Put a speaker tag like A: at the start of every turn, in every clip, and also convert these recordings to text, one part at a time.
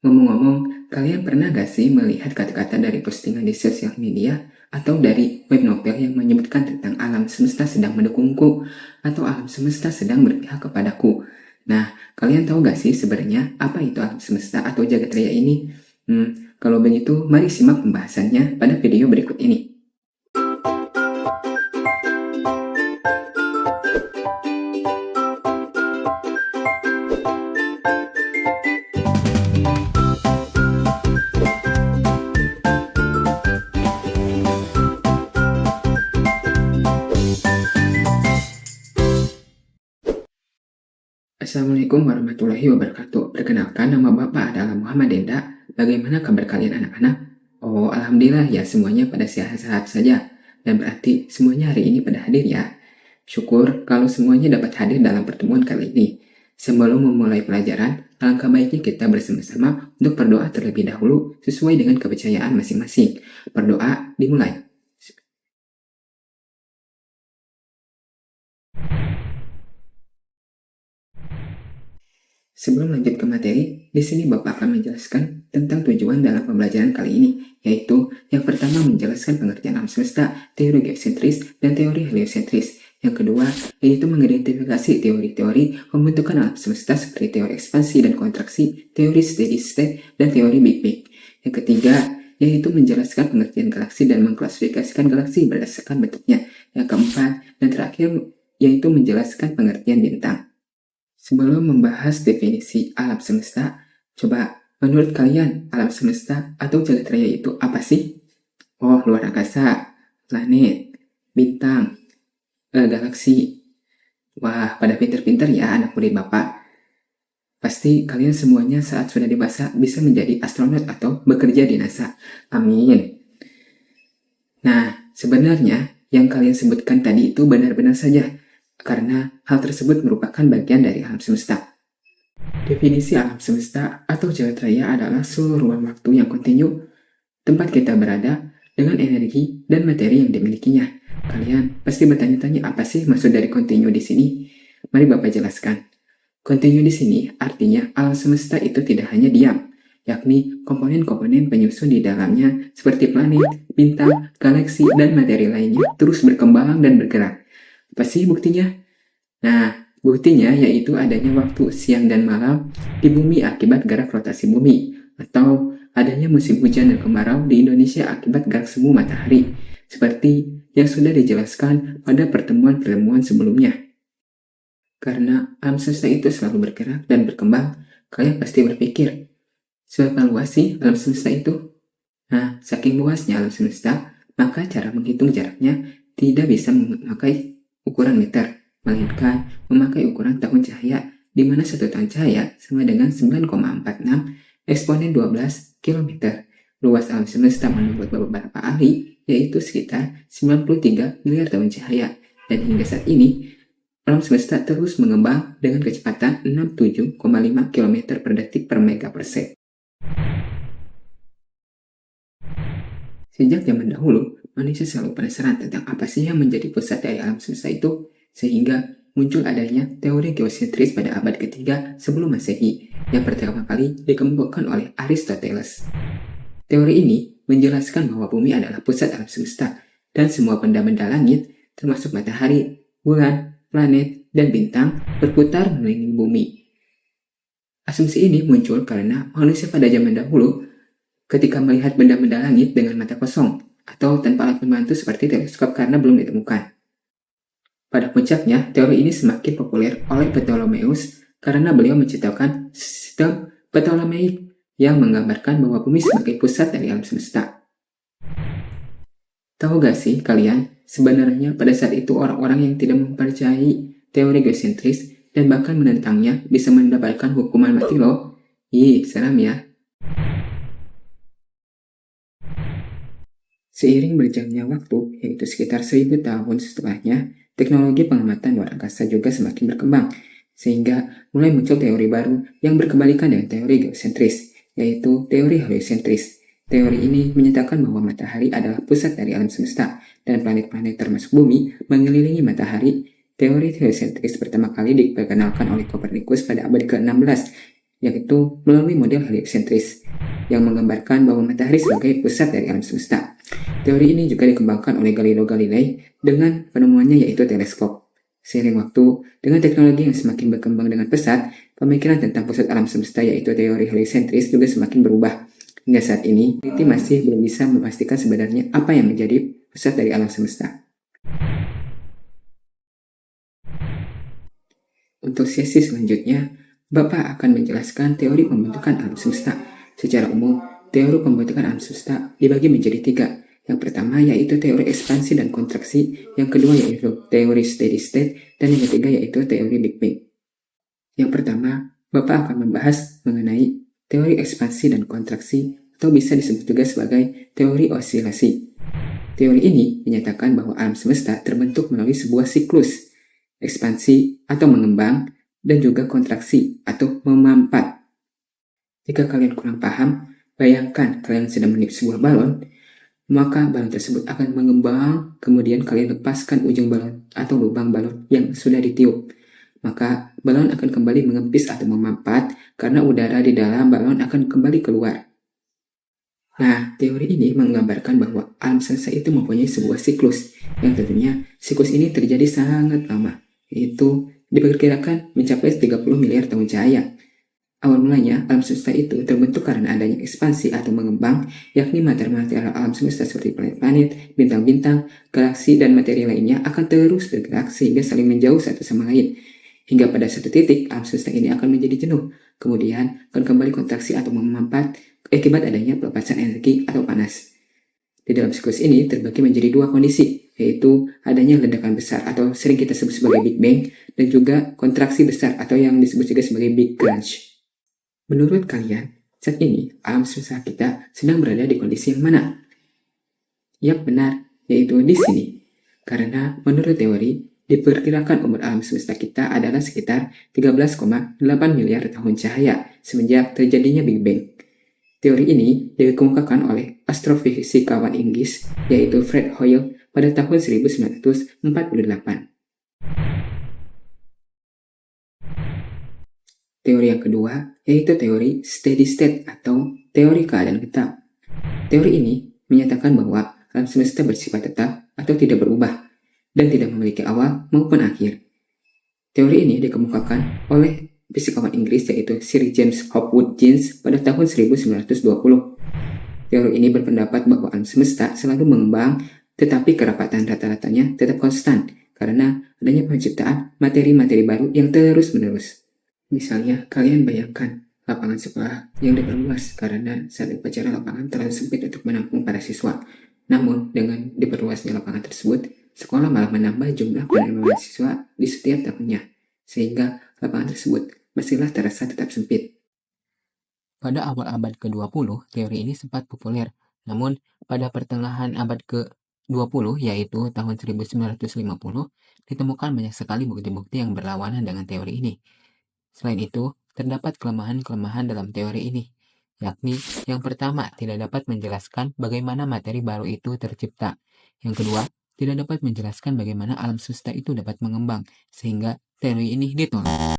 A: Ngomong-ngomong, kalian pernah gak sih melihat kata-kata dari postingan di sosial media atau dari web novel yang menyebutkan tentang alam semesta sedang mendukungku atau alam semesta sedang berpihak kepadaku? Nah, kalian tahu gak sih sebenarnya apa itu alam semesta atau jagat raya ini? Kalau begitu, mari simak pembahasannya pada video berikut ini. Assalamualaikum warahmatullahi wabarakatuh. Perkenalkan, nama Bapak adalah Muhammad Denda. Bagaimana kabar kalian anak-anak? Oh, alhamdulillah ya, semuanya pada sehat-sehat saja. Dan berarti semuanya hari ini pada hadir ya. Syukur kalau semuanya dapat hadir dalam pertemuan kali ini. Sebelum memulai pelajaran, alangkah baiknya kita bersama-sama untuk berdoa terlebih dahulu sesuai dengan kepercayaan masing-masing. Berdoa dimulai. Sebelum lanjut ke materi, di sini Bapak akan menjelaskan tentang tujuan dalam pembelajaran kali ini, yaitu yang pertama menjelaskan pengertian alam semesta, teori geosentris, dan teori heliosentris. Yang kedua, yaitu mengidentifikasi teori-teori pembentukan alam semesta seperti teori ekspansi dan kontraksi, teori steady state, dan teori Big Bang. Yang ketiga, yaitu menjelaskan pengertian galaksi dan mengklasifikasikan galaksi berdasarkan bentuknya. Yang keempat, dan terakhir, yaitu menjelaskan pengertian bintang. Sebelum membahas definisi alam semesta, coba menurut kalian alam semesta atau jagat raya itu apa sih? Oh, luar angkasa, planet, bintang, galaksi. Wah, pada pinter-pinter ya anak murid Bapak. Pasti kalian semuanya saat sudah dewasa bisa menjadi astronot atau bekerja di NASA. Amin. Nah, sebenarnya yang kalian sebutkan tadi itu benar-benar saja, karena hal tersebut merupakan bagian dari alam semesta. Definisi alam semesta atau jagat raya adalah seluruh ruang waktu yang kontinu, tempat kita berada dengan energi dan materi yang dimilikinya. Kalian pasti bertanya-tanya apa sih maksud dari kontinu di sini? Mari Bapak jelaskan. Kontinu di sini artinya alam semesta itu tidak hanya diam, yakni komponen-komponen penyusun di dalamnya seperti planet, bintang, galaksi, dan materi lainnya terus berkembang dan bergerak. Apa sih buktinya? Nah, buktinya yaitu adanya waktu siang dan malam di bumi akibat gerak rotasi bumi, atau adanya musim hujan dan kemarau di Indonesia akibat gerak semu matahari, seperti yang sudah dijelaskan pada pertemuan-pertemuan sebelumnya. Karena alam semesta itu selalu bergerak dan berkembang, kalian pasti berpikir, seberapa luas sih alam semesta itu? Nah, saking luasnya alam semesta, maka cara menghitung jaraknya tidak bisa memakai ukuran meter, melainkan memakai ukuran tahun cahaya, di mana satu tahun cahaya sama dengan 9,46 eksponen 12 km. Luas alam semesta menurut beberapa ahli yaitu sekitar 93 miliar tahun cahaya, dan hingga saat ini alam semesta terus mengembang dengan kecepatan 67,5 km per detik per mega per second. Sejak zaman dahulu, manusia selalu penasaran tentang apa sih yang menjadi pusat dari alam semesta itu, sehingga muncul adanya teori geosentris pada abad ketiga sebelum Masehi, yang pertama kali dikemukakan oleh Aristoteles. Teori ini menjelaskan bahwa bumi adalah pusat alam semesta, dan semua benda-benda langit, termasuk matahari, bulan, planet, dan bintang, berputar mengelilingi bumi. Asumsi ini muncul karena manusia pada zaman dahulu ketika melihat benda-benda langit dengan mata kosong atau tanpa alat pembantu seperti teleskop karena belum ditemukan. Pada puncaknya, teori ini semakin populer oleh Ptolemeus karena beliau menciptakan sistem Ptolemaic yang menggambarkan bahwa bumi sebagai pusat dari alam semesta. Tahu gak sih kalian, sebenarnya pada saat itu orang-orang yang tidak mempercayai teori geosentris dan bahkan menentangnya bisa mendapatkan hukuman mati loh. Ih, seram ya. Seiring berjalannya waktu, yaitu sekitar 1000 tahun setelahnya, teknologi pengamatan luar angkasa juga semakin berkembang, sehingga mulai muncul teori baru yang berkebalikan dengan teori geosentris, yaitu teori heliosentris. Teori ini menyatakan bahwa matahari adalah pusat dari alam semesta, dan planet-planet termasuk bumi mengelilingi matahari. Teori heliosentris pertama kali diperkenalkan oleh Copernicus pada abad ke-16, yaitu melalui model heliosentris, yang menggambarkan bahwa matahari sebagai pusat dari alam semesta. Teori ini juga dikembangkan oleh Galileo Galilei dengan penemuannya yaitu teleskop. Seiring waktu, dengan teknologi yang semakin berkembang dengan pesat, pemikiran tentang pusat alam semesta yaitu teori heliosentris juga semakin berubah. Hingga saat ini, peneliti masih belum bisa memastikan sebenarnya apa yang menjadi pusat dari alam semesta. Untuk sesi selanjutnya, Bapak akan menjelaskan teori pembentukan alam semesta. Secara umum, teori pembentukan alam semesta dibagi menjadi 3. Yang pertama yaitu teori ekspansi dan kontraksi, yang kedua yaitu teori steady state, dan yang ketiga yaitu teori Big Bang. Yang pertama, Bapak akan membahas mengenai teori ekspansi dan kontraksi, atau bisa disebut juga sebagai teori osilasi. Teori ini menyatakan bahwa alam semesta terbentuk melalui sebuah siklus, ekspansi atau mengembang, dan juga kontraksi atau memampat. Jika kalian kurang paham, bayangkan kalian sedang meniup sebuah balon, maka balon tersebut akan mengembang, kemudian kalian lepaskan ujung balon atau lubang balon yang sudah ditiup. Maka balon akan kembali mengempis atau memampat karena udara di dalam balon akan kembali keluar. Nah, teori ini menggambarkan bahwa alam semesta itu mempunyai sebuah siklus, yang tentunya siklus ini terjadi sangat lama, yaitu diperkirakan mencapai 30 miliar tahun cahaya. Awal mulanya, alam semesta itu terbentuk karena adanya ekspansi atau mengembang, yakni materi-materi alam semesta seperti planet-planet, bintang-bintang, galaksi, dan materi lainnya akan terus bergerak sehingga saling menjauh satu sama lain. Hingga pada satu titik, alam semesta ini akan menjadi jenuh, kemudian akan kembali kontraksi atau memampat akibat adanya pelepasan energi atau panas. Di dalam siklus ini terbagi menjadi 2 kondisi, yaitu adanya ledakan besar atau sering kita sebut sebagai Big Bang, dan juga kontraksi besar atau yang disebut juga sebagai Big Crunch. Menurut kalian, saat ini alam semesta kita sedang berada di kondisi yang mana? Yap, benar, yaitu di sini. Karena menurut teori, diperkirakan umur alam semesta kita adalah sekitar 13,8 miliar tahun cahaya semenjak terjadinya Big Bang. Teori ini dikemukakan oleh astrofisikawan Inggris yaitu Fred Hoyle pada tahun 1948. Teori yang kedua yaitu teori steady state atau teori keadaan tetap. Teori ini menyatakan bahwa alam semesta bersifat tetap atau tidak berubah dan tidak memiliki awal maupun akhir. Teori ini dikemukakan oleh fisikawan Inggris yaitu Sir James Hopwood Jeans pada tahun 1920. Teori ini berpendapat bahwa alam semesta selalu mengembang, tetapi kerapatan rata-ratanya tetap konstan karena adanya penciptaan materi-materi baru yang terus-menerus. Misalnya, kalian bayangkan lapangan sekolah yang diperluas karena saat upacara lapangan terlalu sempit untuk menampung para siswa. Namun, dengan diperluasnya lapangan tersebut, sekolah malah menambah jumlah penerimaan siswa di setiap tahunnya, sehingga lapangan tersebut masihlah terasa tetap sempit. Pada awal abad ke-20, teori ini sempat populer, namun pada pertengahan abad ke-20, yaitu tahun 1950, ditemukan banyak sekali bukti-bukti yang berlawanan dengan teori ini. Selain itu, terdapat kelemahan-kelemahan dalam teori ini, yakni yang pertama tidak dapat menjelaskan bagaimana materi baru itu tercipta. Yang kedua, tidak dapat menjelaskan bagaimana alam semesta itu dapat mengembang, sehingga teori ini ditolak.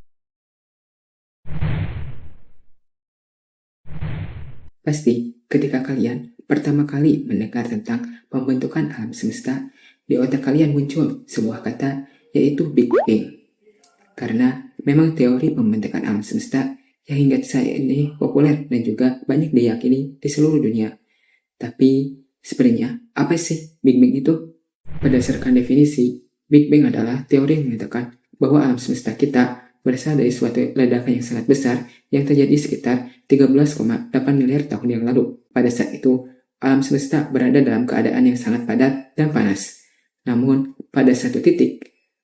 A: Pasti, ketika kalian pertama kali mendengar tentang pembentukan alam semesta, di otak kalian muncul sebuah kata, yaitu Big Bang. Karena memang teori pembentukan alam semesta yang hingga saat ini populer dan juga banyak diyakini di seluruh dunia. Tapi sebenarnya apa sih Big Bang itu? Berdasarkan definisi, Big Bang adalah teori yang menyatakan bahwa alam semesta kita berasal dari suatu ledakan yang sangat besar yang terjadi sekitar 13,8 miliar tahun yang lalu. Pada saat itu, alam semesta berada dalam keadaan yang sangat padat dan panas. Namun, pada satu titik,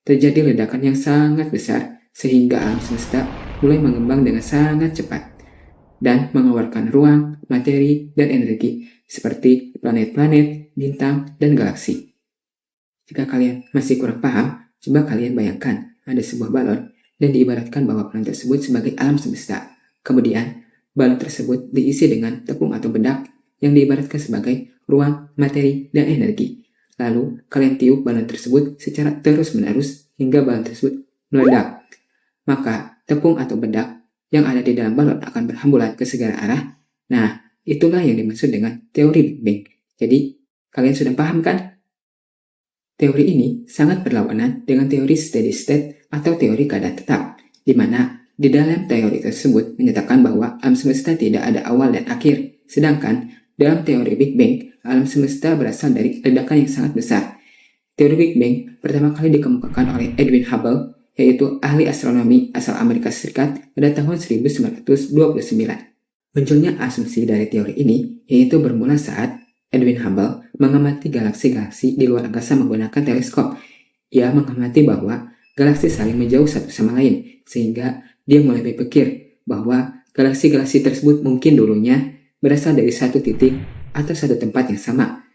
A: terjadi ledakan yang sangat besar sehingga alam semesta mulai mengembang dengan sangat cepat dan mengeluarkan ruang, materi, dan energi seperti planet-planet, bintang, dan galaksi. Jika kalian masih kurang paham, coba kalian bayangkan ada sebuah balon dan diibaratkan bahwa balon tersebut sebagai alam semesta. Kemudian, balon tersebut diisi dengan tepung atau bedak yang diibaratkan sebagai ruang, materi, dan energi. Lalu, kalian tiup balon tersebut secara terus-menerus hingga balon tersebut meledak. Maka, tepung atau bedak yang ada di dalam balon akan berhamburan ke segala arah. Nah, itulah yang dimaksud dengan teori Big Bang. Jadi, kalian sudah paham kan? Teori ini sangat berlawanan dengan teori steady state atau teori keadaan tetap, di mana di dalam teori tersebut menyatakan bahwa alam semesta tidak ada awal dan akhir. Sedangkan dalam teori Big Bang, alam semesta berasal dari ledakan yang sangat besar. Teori Big Bang pertama kali dikemukakan oleh Edwin Hubble, yaitu ahli astronomi asal Amerika Serikat pada tahun 1929. Munculnya asumsi dari teori ini yaitu bermula saat Edwin Hubble mengamati galaksi-galaksi di luar angkasa menggunakan teleskop. Ia mengamati bahwa galaksi saling menjauh satu sama lain, sehingga dia mulai berpikir bahwa galaksi-galaksi tersebut mungkin dulunya berasal dari satu titik atau satu tempat yang sama.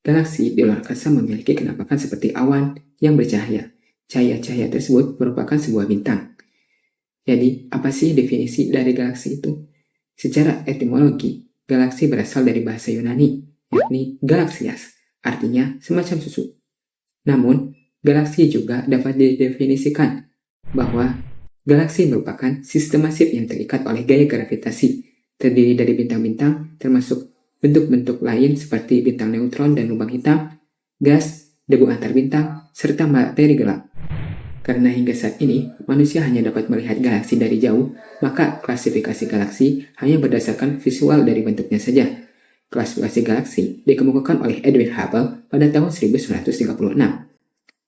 A: Galaksi di luar angkasa memiliki kenampakan seperti awan yang bercahaya. Cahaya-cahaya tersebut merupakan sebuah bintang. Jadi, apa sih definisi dari galaksi itu? Secara etimologi, galaksi berasal dari bahasa Yunani, yakni galaxias, artinya semacam susu. Namun, galaksi juga dapat didefinisikan bahwa galaksi merupakan sistem masif yang terikat oleh gaya gravitasi, terdiri dari bintang-bintang termasuk bentuk-bentuk lain seperti bintang neutron dan lubang hitam, gas, debu antar bintang, serta materi gelap. Karena hingga saat ini, manusia hanya dapat melihat galaksi dari jauh, maka klasifikasi galaksi hanya berdasarkan visual dari bentuknya saja. Klasifikasi galaksi dikemukakan oleh Edwin Hubble pada tahun 1936.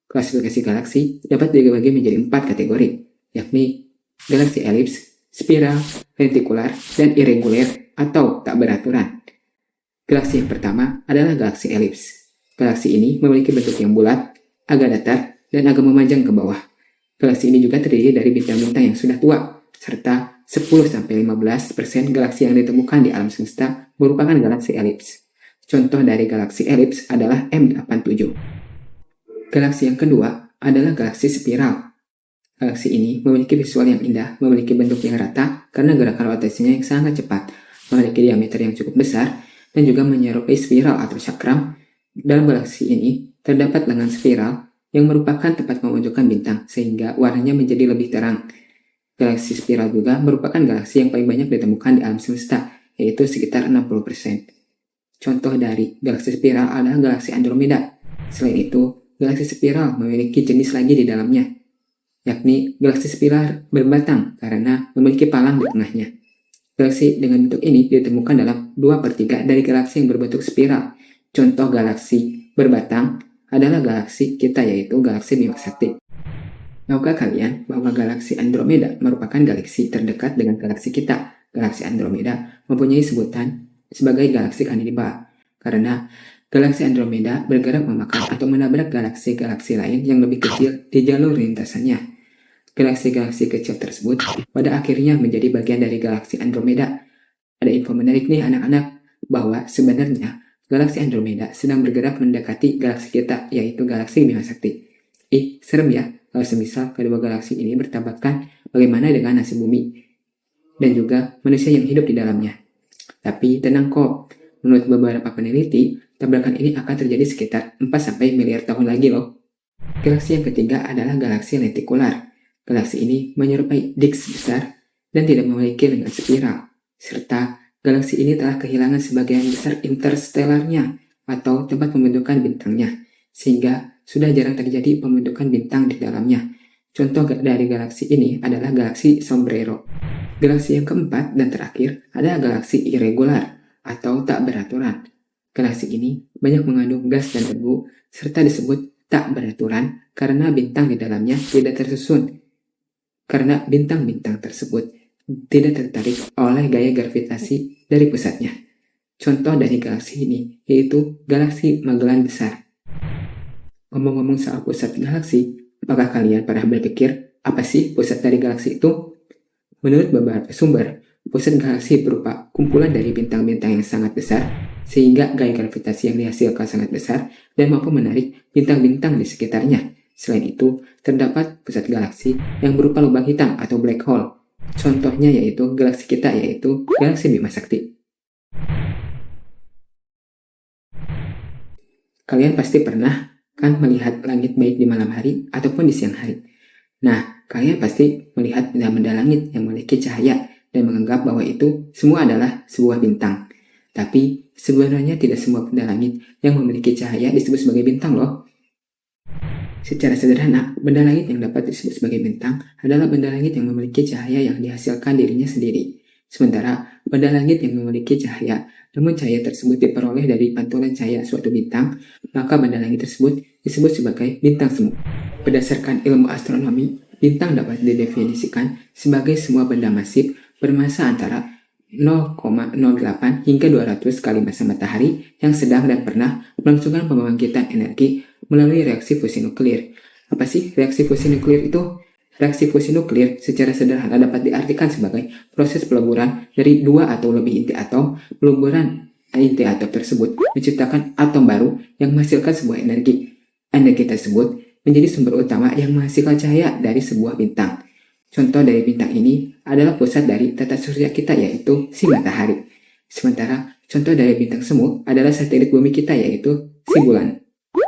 A: Klasifikasi galaksi dapat dibagi menjadi 4 kategori, yakni galaksi elips, spiral, lentikular, dan irregular atau tak beraturan. Galaksi yang pertama adalah galaksi elips. Galaksi ini memiliki bentuk yang bulat, agak datar, dan agak memanjang ke bawah. Galaksi ini juga terdiri dari bintang-bintang yang sudah tua, serta 10-15% galaksi yang ditemukan di alam semesta merupakan galaksi elips. Contoh dari galaksi elips adalah M87. Galaksi yang kedua adalah galaksi spiral. Galaksi ini memiliki visual yang indah, memiliki bentuk yang rata karena gerakan rotasinya yang sangat cepat, memiliki diameter yang cukup besar, dan juga menyerupai spiral atau cakram. Dalam galaksi ini terdapat lengan spiral yang merupakan tempat memunculkan bintang, sehingga warnanya menjadi lebih terang. Galaksi spiral juga merupakan galaksi yang paling banyak ditemukan di alam semesta, yaitu sekitar 60%. Contoh dari galaksi spiral adalah galaksi Andromeda. Selain itu, galaksi spiral memiliki jenis lagi di dalamnya, yakni galaksi spiral berbatang karena memiliki palang di tengahnya. Galaksi dengan bentuk ini ditemukan dalam 2/3 dari galaksi yang berbentuk spiral. Contoh galaksi berbatang adalah galaksi kita, yaitu galaksi Bima Sakti. Tahukah kalian bahwa galaksi Andromeda merupakan galaksi terdekat dengan galaksi kita? Galaksi Andromeda mempunyai sebutan sebagai galaksi kanibal karena galaksi Andromeda bergerak memakan atau menabrak galaksi-galaksi lain yang lebih kecil di jalur lintasannya. Galaksi-galaksi kecil tersebut pada akhirnya menjadi bagian dari galaksi Andromeda. Ada info menarik nih anak-anak, bahwa sebenarnya galaksi Andromeda sedang bergerak mendekati galaksi kita, yaitu galaksi Bima Sakti. Serem ya kalau semisal kedua galaksi ini bertabrakan. Bagaimana dengan nasib bumi dan juga manusia yang hidup di dalamnya? Tapi tenang kok, menurut beberapa peneliti, tabrakan ini akan terjadi sekitar 4-5 miliar tahun lagi loh. Galaksi yang ketiga adalah galaksi lentikular. Galaksi ini menyerupai disk besar dan tidak memiliki lengan spiral, serta galaksi ini telah kehilangan sebagian besar interstellarnya atau tempat pembentukan bintangnya, sehingga sudah jarang terjadi pembentukan bintang di dalamnya. Contoh dari galaksi ini adalah galaksi Sombrero. Galaksi yang keempat dan terakhir adalah galaksi irregular atau tak beraturan. Galaksi ini banyak mengandung gas dan debu, serta disebut tak beraturan karena bintang di dalamnya tidak tersusun. Karena bintang-bintang tersebut tidak tertarik oleh gaya gravitasi dari pusatnya. Contoh dari galaksi ini yaitu galaksi Magellan Besar. Ngomong-ngomong soal pusat galaksi, apakah kalian pernah berpikir apa sih pusat dari galaksi itu? Menurut beberapa sumber, pusat galaksi berupa kumpulan dari bintang-bintang yang sangat besar, sehingga gaya gravitasi yang dihasilkan sangat besar dan mampu menarik bintang-bintang di sekitarnya. Selain itu, terdapat pusat galaksi yang berupa lubang hitam atau black hole. Contohnya yaitu galaksi kita, yaitu galaksi Bima Sakti. Kalian pasti pernah kan melihat langit baik di malam hari ataupun di siang hari. Nah, kalian pasti melihat benda-benda langit yang memiliki cahaya dan menganggap bahwa itu semua adalah sebuah bintang. Tapi sebenarnya tidak semua benda langit yang memiliki cahaya disebut sebagai bintang loh. Secara sederhana, benda langit yang dapat disebut sebagai bintang adalah benda langit yang memiliki cahaya yang dihasilkan dirinya sendiri. Sementara, benda langit yang memiliki cahaya, namun cahaya tersebut diperoleh dari pantulan cahaya suatu bintang, maka benda langit tersebut disebut sebagai bintang semu. Berdasarkan ilmu astronomi, bintang dapat didefinisikan sebagai semua benda masif bermasa antara 0,08 hingga 200 kali massa matahari yang sedang dan pernah melangsungkan pembangkitan energi melalui reaksi fusi nuklir. Apa sih reaksi fusi nuklir itu? Reaksi fusi nuklir secara sederhana dapat diartikan sebagai proses peleburan dari dua atau lebih inti atom. Peleburan inti atom tersebut menciptakan atom baru yang menghasilkan sebuah energi. Energi tersebut menjadi sumber utama yang menghasilkan cahaya dari sebuah bintang. Contoh dari bintang ini adalah pusat dari tata surya kita, yaitu si matahari. Sementara contoh dari bintang semu adalah satelit bumi kita, yaitu si bulan.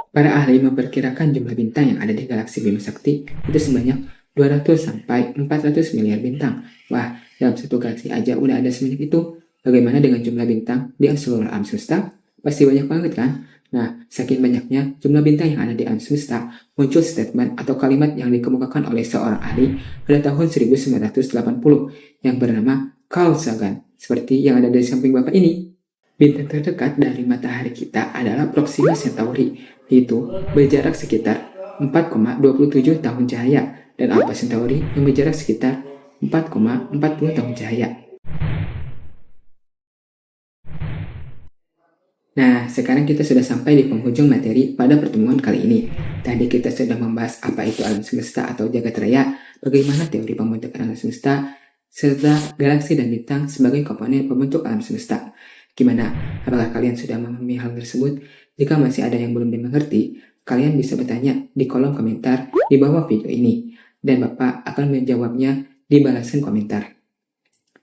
A: Para ahli memperkirakan jumlah bintang yang ada di galaksi Bima Sakti itu sebanyak 200 sampai 400 miliar bintang. Wah, dalam satu galaksi aja udah ada sebanyak itu. Bagaimana dengan jumlah bintang di seluruh alam semesta? Pasti banyak banget kan? Nah, saking banyaknya jumlah bintang yang ada di alam semesta, muncul statement atau kalimat yang dikemukakan oleh seorang ahli pada tahun 1980 yang bernama Carl Sagan, seperti yang ada di samping Bapak ini. Bintang terdekat dari matahari kita adalah Proxima Centauri, yaitu berjarak sekitar 4,27 tahun cahaya, dan Alpha Centauri yang berjarak sekitar 4,40 tahun cahaya. Nah, sekarang kita sudah sampai di penghujung materi pada pertemuan kali ini. Tadi kita sudah membahas apa itu alam semesta atau jagat raya, bagaimana teori pembentukan alam semesta, serta galaksi dan bintang sebagai komponen pembentuk alam semesta. Gimana? Apakah kalian sudah memahami hal tersebut? Jika masih ada yang belum dimengerti, kalian bisa bertanya di kolom komentar di bawah video ini, dan Bapak akan menjawabnya di balasan komentar.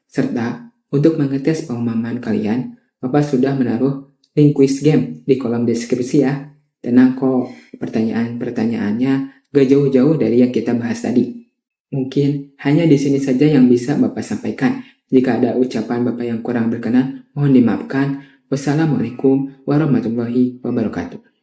A: Serta, untuk mengetes pemahaman kalian, Bapak sudah menaruh link quiz game di kolom deskripsi ya. Tenang kok, pertanyaan-pertanyaannya gak jauh-jauh dari yang kita bahas tadi. Mungkin hanya di sini saja yang bisa Bapak sampaikan. Jika ada ucapan Bapak yang kurang berkenan, mohon dimaafkan. Wassalamualaikum warahmatullahi wabarakatuh.